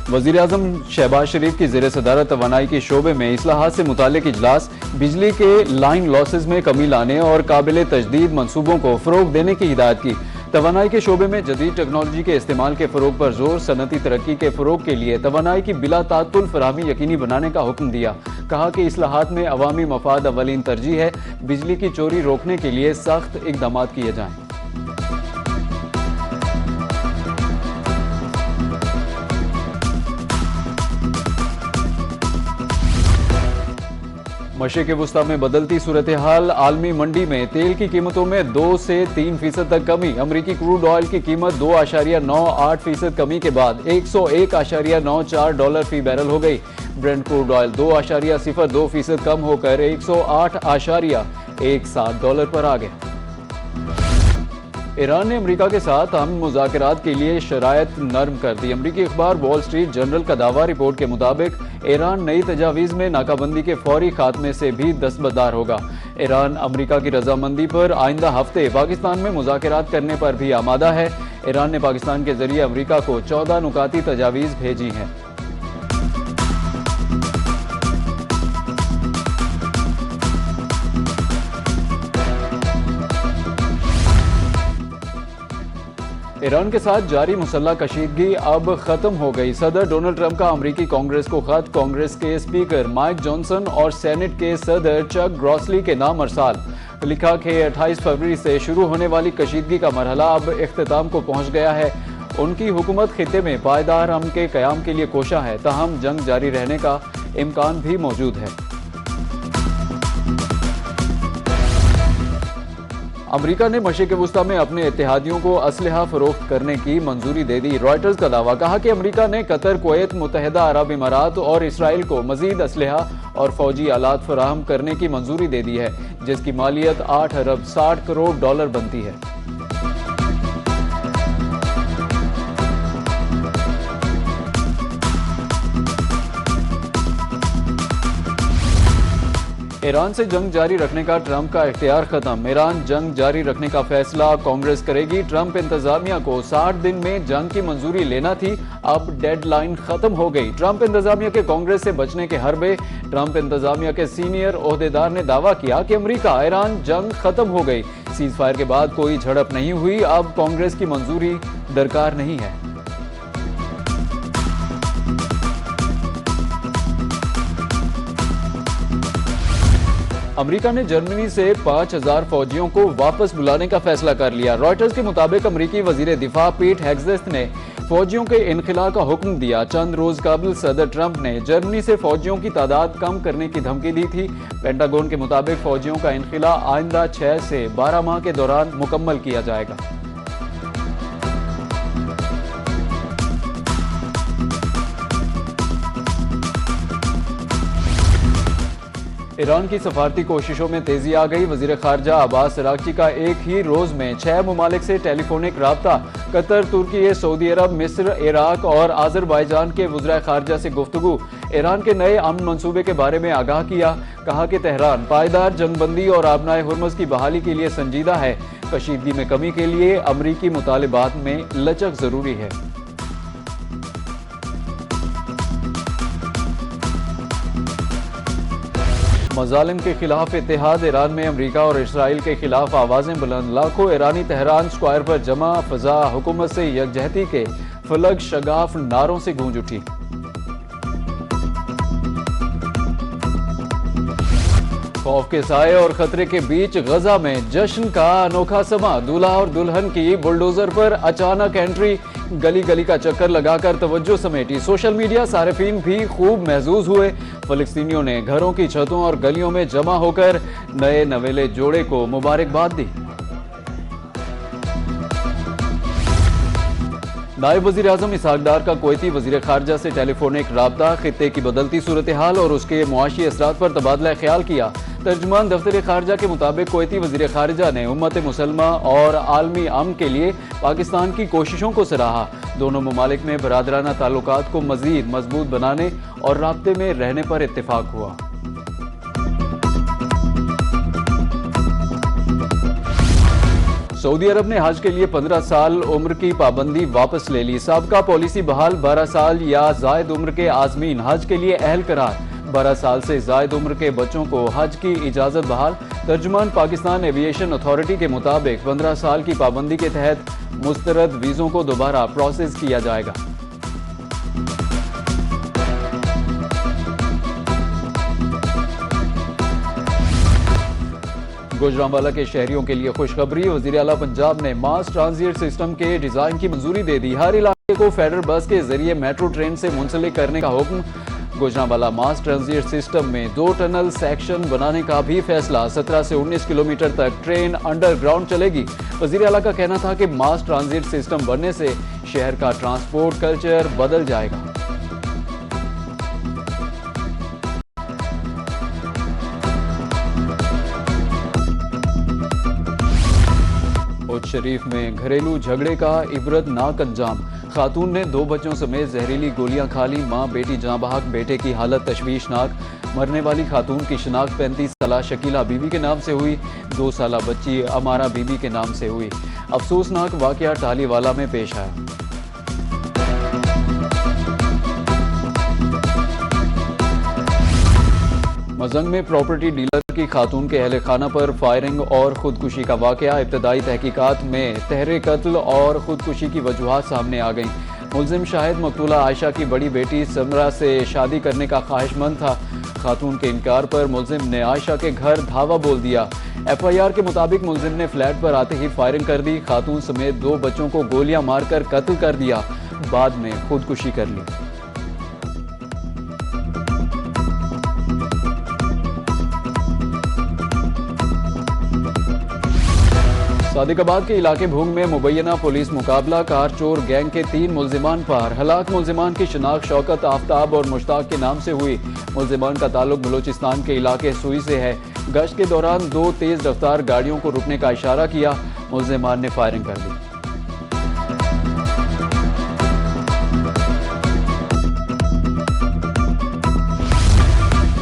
वज़ीर आज़म शहबाज शरीफ की ज़ेर सदारत तवानाई के शोबे में इस्लाहात से मुताल्लिक इजलास, बिजली के लाइन लॉसेज में कमी लाने और काबिल तजदीद मनसूबों को फ़रोग देने की हिदायत की। तवानाई के शोबे में जदीद टेक्नोलॉजी के इस्तेमाल के फ़रोग पर जोर, सनती तरक्की के फ़रोग के लिए तवानाई की बिला तातुल फराहमी यकीनी बनाने का हुक्म दिया। कहा कि इस्लाहात में अवामी मफाद अवलीन तरजीह है, बिजली की चोरी रोकने के लिए सख्त इक़दाम किए जाएँ। मशरिक़ वुस्ता में बदलती सूरत हाल, आलमी मंडी में तेल की कीमतों में 2 से 3% तक कमी। अमरीकी क्रूड ऑयल की कीमत 2.98% कमी के बाद $101.94 फी बैरल हो गई। ब्रेंट क्रूड ऑयल 2.02% कम होकर $108.17 पर आ गया। ईरान ने अमेरिका के साथ अमन मुज़ाकरात के लिए शराइत नरम कर दी। अमरीकी अखबार वॉल स्ट्रीट जर्नल का दावा रिपोर्ट के मुताबिक ईरान नई तजावीज़ में नाकाबंदी के फौरी खात्मे से भी दस्तबरदार होगा। ईरान अमरीका की रजामंदी पर आइंदा हफ्ते पाकिस्तान में मुज़ाकरात करने पर भी आमादा है। ईरान ने पाकिस्तान के जरिए अमरीका को 14 नुकाती तजावीज़ भेजी हैं। ईरान के साथ जारी मुसल्लह कशीदगी अब खत्म हो गई। सदर डोनाल्ड ट्रंप का अमरीकी कांग्रेस को खत, कांग्रेस के स्पीकर माइक जॉनसन और सेनेट के सदर चक ग्रॉसली के नाम अरसाल। लिखा कि 28 फरवरी से शुरू होने वाली कशीदगी का मरहला अब इख्तिताम को पहुंच गया है। उनकी हुकूमत खित्ते में पायदार अमन के क़याम के लिए कोशा है, ताहम जंग जारी रहने का इम्कान भी मौजूद है। अमरीका ने मशरिक़ वुस्ता में अपने इत्तेहादियों को असलहा फरोख्त करने की मंजूरी दे दी। रॉयटर्स का दावा, कहा कि अमरीका ने कतर, कुवैत, मुत्तहिदा अरब इमारात और इसराइल को मजीद असलहा और फौजी आलात फराहम करने की मंजूरी दे दी है, जिसकी मालियत $8 अरब बनती है। ईरान से जंग जारी रखने का ट्रंप का इख्तियार खत्म। ईरान जंग जारी रखने का फैसला कांग्रेस करेगी। ट्रंप इंतजामिया को 60 दिन में जंग की मंजूरी लेना थी, अब डेडलाइन खत्म हो गई। ट्रंप इंतजामिया के कांग्रेस से बचने के हरबे। ट्रंप इंतजामिया के सीनियर ओहदेदार ने दावा किया कि अमरीका ईरान जंग खत्म हो गई। सीज फायर के बाद कोई झड़प नहीं हुई, अब कांग्रेस की मंजूरी दरकार नहीं है। अमेरिका ने जर्मनी से 5000 फौजियों को वापस बुलाने का फैसला कर लिया। रॉयटर्स के मुताबिक अमेरिकी वजीर दिफा पीट हेग्सेथ ने फौजियों के इनखिला का हुक्म दिया। चंद रोज कबल सदर ट्रंप ने जर्मनी से फौजियों की तादाद कम करने की धमकी दी थी। पेंटागन के मुताबिक फौजियों का इनखिला आइंदा 6 से 12 माह के दौरान मुकम्मल किया जाएगा। ईरान की सफारती कोशिशों में तेजी आ गई। वजीर खारजा अब्बास अरागची का एक ही रोज में 6 ममालिक से टेलीफोनिक राब्ता। कतर, तुर्की, सऊदी अरब, मिस्र, इराक और आज़रबाईजान के वज़राए खारजा से गुफ्तगू। ईरान के नए अमन मंसूबे के बारे में आगाह किया। कहा कि तेहरान पायदार जंगबंदी और आबनाए हुर्मुज़ की बहाली के लिए संजीदा है। कशीदगी में कमी के लिए अमरीकी मुतालिबात में लचक जरूरी है। मजालिम के खिलाफ इत्तेहाद। ईरान में अमरीका और इसराइल के खिलाफ आवाजें बुलंद। लाखों ईरानी तेहरान स्क्वायर पर जमा। फजा हुकूमत से यकजहती के फलक शगाफ नारों से गूंज उठी। खौफ के साए और खतरे के बीच गजा में जश्न का अनोखा समा। दूल्हा और दुल्हन की बुलडोजर पर अचानक एंट्री। गली गली का चक्कर लगाकर तवज्जो समेटी। सोशल मीडिया सारिफीन भी खूब महजूज हुए। फलस्तीनियों ने घरों की छतों और गलियों में जमा होकर नए नवेले जोड़े को मुबारकबाद दी। नायब वजीर आजम इसहाक डार का कुवैती वजीर खारजा से टेलीफोनिक राब्ता। खित्ते की बदलती सूरत हाल और उसके मुआशी असरात पर तबादला ख्याल किया। तर्जुमान दफ्तर खारजा के मुताबिक कुवैती वजीर खारजा ने उम्मत मुसलमा और आलमी अमन के लिए पाकिस्तान की कोशिशों को सराहा। दोनों ममालिक में बरादराना ताल्लुकात को मजीद मजबूत बनाने और राब्ते में रहने पर इत्तेफाक हुआ। सऊदी अरब ने हज के लिए 15 साल उम्र की पाबंदी वापस ले ली। साबका पॉलिसी बहाल, 12 साल या जायद उम्र के आजमीन हज के लिए अहल करार। 12 साल से जायद उम्र के बच्चों को हज की इजाजत बहाल। तर्जुमान पाकिस्तान एविएशन अथॉरिटी के मुताबिक 15 साल की पाबंदी के तहत मुस्तरद वीजों को दोबारा प्रोसेस किया जाएगा। गुजरांवाला के शहरियों के लिए खुशखबरी, वजीर आला पंजाब ने मास ट्रांजिट सिस्टम के डिजाइन की मंजूरी दे दी। हर इलाके को फेडरल बस के जरिए मेट्रो ट्रेन से मुंसलिक करने का हुक्म। गुजरांवाला मास ट्रांजिट सिस्टम में 2 टनल सेक्शन बनाने का भी फैसला। 17 से 19 किलोमीटर तक ट्रेन अंडरग्राउंड चलेगी। वजीर आला का कहना था कि मास ट्रांजिट सिस्टम बनने से शहर का ट्रांसपोर्ट कल्चर बदल जाएगा। उच्च शरीफ में घरेलू झगड़े का इबरतनाक अंजाम। खातून ने 2 बच्चों समेत जहरीली गोलियां खा ली। मां बेटी जहां बहक, बेटे की हालत तशवीशनाक। मरने वाली खातून की शिनाख्त 35 साला शकीला बीबी के नाम से हुई। 2 साला बच्ची अमारा बीबी के नाम से हुई। अफसोसनाक वाकया टालीवाला में पेश आया। मजंग में प्रॉपर्टी डीलर की खातून के अहले खाना पर फायरिंग और खुदकुशी का वाकया। इब्तदाई तहकीकात में तहरे कत्ल और खुदकुशी की वजूहात सामने आ गईं। मुल्जिम शाहिद मकतूला आयशा की बड़ी बेटी समरा से शादी करने का ख्वाहिशमंद था। खातून के इनकार पर मुल्जिम ने आयशा के घर धावा बोल दिया। FIR के मुताबिक मुल्जिम ने फ्लैट पर आते ही फायरिंग कर दी। खातून समेत 2 बच्चों को गोलियां मारकर कत्ल कर दिया, बाद में खुदकुशी कर ली। सादिकाबाद के इलाके भूंग में मुबैना पुलिस मुकाबला। कार चोर गैंग के 3 मुल्जिमान पार। हलाक मुल्जिमान की शिनाख्त शौकत, आफ्ताब और मुश्ताक के नाम से हुई। मुल्जिमान का ताल्लुक बलोचिस्तान के इलाके सुई से है। गश्त के दौरान 2 तेज रफ्तार गाड़ियों को रुकने का इशारा किया। मुल्जिमान ने फायरिंग कर दी।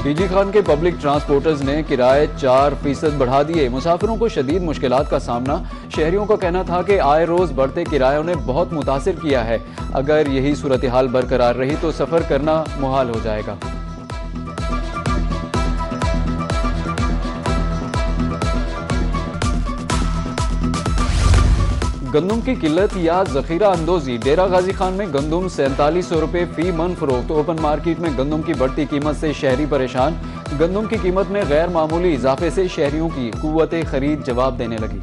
पीजी खान के पब्लिक ट्रांसपोर्टर्स ने किराए 4% बढ़ा दिए। मुसाफिरों को शदीद मुश्किलात का सामना। शहरियों का कहना था कि आए रोज बढ़ते किरायों ने बहुत मुतासिर किया है। अगर यही सूरत हाल बरकरार रही तो सफर करना मुहाल हो जाएगा। गंदम की किल्लत या जखीरा अंदोजी। डेरा गाजी खान में गंदम 4700 रुपए फी मन फरोख्त। ओपन मार्केट में गंदम की बढ़ती कीमत से शहरी परेशान। गंदम की कीमत में गैर मामूली इजाफे से शहरियों की कुव्वत खरीद जवाब देने लगी।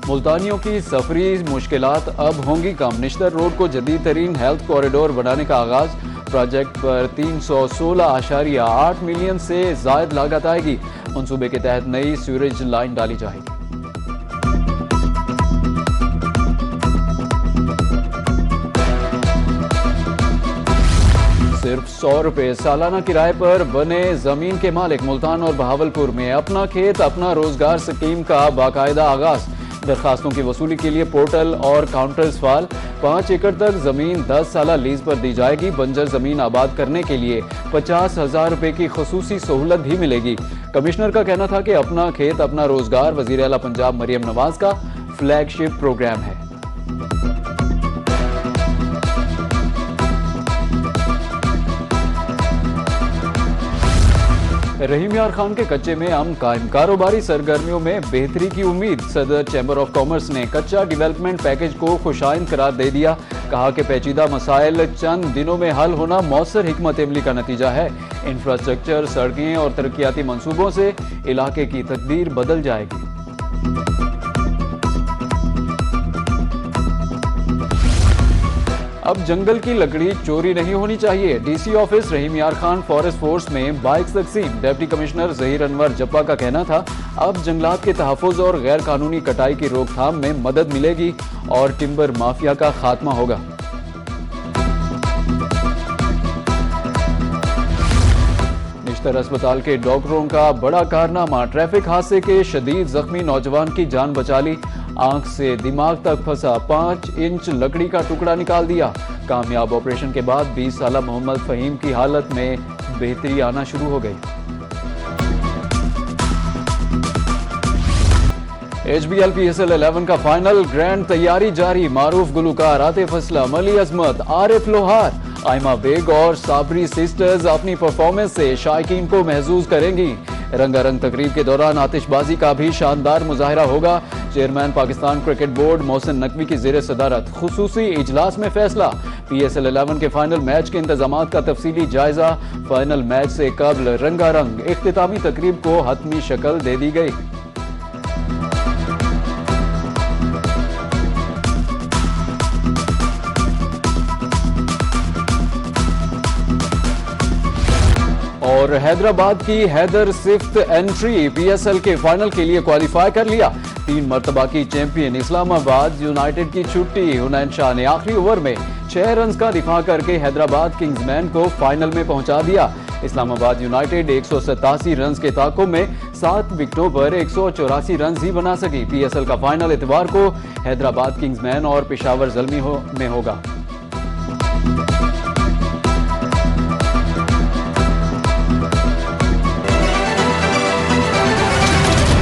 मुल्तानियों की सफरी मुश्किलात अब होंगी कम। निश्तर रोड को जदीद तरीन हेल्थ कॉरिडोर बनाने का आगाज। प्रोजेक्ट पर 316.8 मिलियन से जायद लागत आएगी। मंसूबे के तहत नई सीवरेज लाइन डाली जाएगी। सिर्फ 100 रुपए सालाना किराए पर बने जमीन के मालिक। मुल्तान और बहावलपुर में अपना खेत अपना रोजगार स्कीम का बाकायदा आगाज। दरखास्तों की वसूली के लिए पोर्टल और काउंटर्स फाल। 5 एकड़ तक जमीन 10 साल लीज पर दी जाएगी। बंजर जमीन आबाद करने के लिए 50,000 रुपए की खसूसी सहूलत भी मिलेगी। कमिश्नर का कहना था कि अपना खेत अपना रोजगार वजीर आला पंजाब मरियम नवाज का फ्लैगशिप प्रोग्राम है। रहीम यार खान के कच्चे में अम कायम। कारोबारी सरगर्मियों में बेहतरी की उम्मीद। सदर चैम्बर ऑफ कॉमर्स ने कच्चा डेवलपमेंट पैकेज को खुशाइंद करार दे दिया। कहा कि पेचीदा मसाइल चंद दिनों में हल होना मौसर हिकमत अमली का नतीजा है। इंफ्रास्ट्रक्चर, सड़कें और तरक्याती मंसूबों से इलाके की तकदीर बदल जाएगी। अब जंगल की लकड़ी चोरी नहीं होनी चाहिए। DC ऑफिस रहीम यार खान फॉरेस्ट फोर्स में बाइक तकसीम। डिप्टी कमिश्नर जहीर अनवर जप्पा का कहना था अब जंगलात के तहफ़्फ़ुज़ और गैर कानूनी कटाई की रोकथाम में मदद मिलेगी और टिम्बर माफिया का खात्मा होगा। अख्तर अस्पताल के डॉक्टरों का बड़ा कारनामा, ट्रैफिक हादसे के शदीद जख्मी नौजवान की जान बचा ली। आंख से दिमाग तक फंसा 5 इंच लकड़ी का टुकड़ा निकाल दिया। कामयाब ऑपरेशन के बाद 20 साला मोहम्मद फहीम की हालत में बेहतरी आना शुरू हो गई। HBL PSL 11 का फाइनल ग्रैंड तैयारी जारी। मारूफ गुलकार आतिफ असलम, अली अजमत, आरिफ लोहार, आयमा बेग और साबरी सिस्टर्स अपनी परफॉर्मेंस से शायकीन को महसूस करेंगी। रंगारंग तकरीब के दौरान आतिशबाजी का भी शानदार मुजाहिरा होगा। Chairman Pakistan cricket board Mohsin Naqvi की ज़ेर सदारत खुसूसी इजलास में फैसला। PSL 11 के फाइनल मैच के इंतजामात का तफसीली जायजा। फाइनल मैच से कबल रंगारंग इख्तितामी तकरीब को हतमी शक्ल दे दी गई। और हैदराबाद की हैदर सिफ्त एंट्री PSL के फाइनल के लिए क्वालिफाई कर लिया। 3 मरतबा की चैंपियन इस्लामाबाद यूनाइटेड की छुट्टी हुनैन शाह ने आखिरी ओवर में 6 रन का दिफा करके हैदराबाद किंग्समैन को फाइनल में पहुंचा दिया। इस्लामाबाद यूनाइटेड 187 रन के ताक़ुब में 7 विकेटों पर 184 रन ही बना सकी। PSL का फाइनल इतवार को हैदराबाद किंग्समैन और पेशावर ज़ल्मी में होगा।